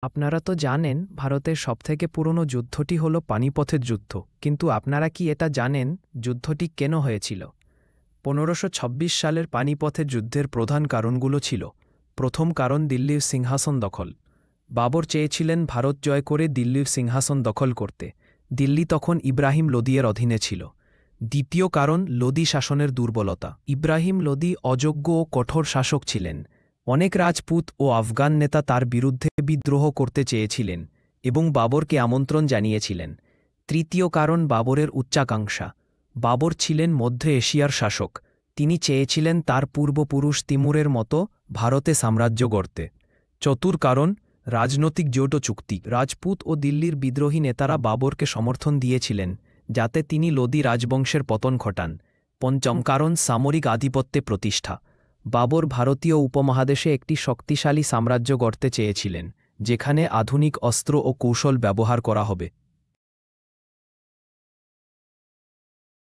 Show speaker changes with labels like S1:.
S1: আপনারা তো জানেন ভারতের সবথেকে পুরনো যুদ্ধটি হল পানিপথের যুদ্ধ, কিন্তু আপনারা কি এটা জানেন যুদ্ধটি কেন হয়েছিল? ১৫২৬ সালের পানিপথের যুদ্ধের প্রধান কারণগুলো ছিল: প্রথম কারণ দিল্লির সিংহাসন দখল। বাবর চেয়েছিলেন ভারত জয় করে দিল্লির সিংহাসন দখল করতে। দিল্লি তখন ইব্রাহিম লোদির অধীনে ছিল। দ্বিতীয় কারণ লোদি শাসনের দুর্বলতা। ইব্রাহিম লোদি অযোগ্য ও কঠোর শাসক ছিলেন। অনেক রাজপুত ও আফগান নেতা তার বিরুদ্ধে বিদ্রোহ করতে চেয়েছিলেন এবং বাবরকে আমন্ত্রণ জানিয়েছিলেন। তৃতীয় কারণ বাবরের উচ্চাকাঙ্ক্ষা। বাবর ছিলেন মধ্য এশিয়ার শাসক। তিনি চেয়েছিলেন তার পূর্বপুরুষ তিমুরের মতো ভারতে সাম্রাজ্য গড়তে। চতুর কারণ রাজনৈতিক জোট ও চুক্তি। রাজপুত ও দিল্লির বিদ্রোহী নেতারা বাবরকে সমর্থন দিয়েছিলেন যাতে তিনি লোদি রাজবংশের পতন ঘটান। পঞ্চম কারণ সামরিক আধিপত্যে প্রতিষ্ঠা। বাবর ভারতীয় উপমহাদেশে একটি শক্তিশালী সাম্রাজ্য গড়তে চেয়েছিলেন যেখানে আধুনিক অস্ত্র ও কৌশল ব্যবহার করা হবে।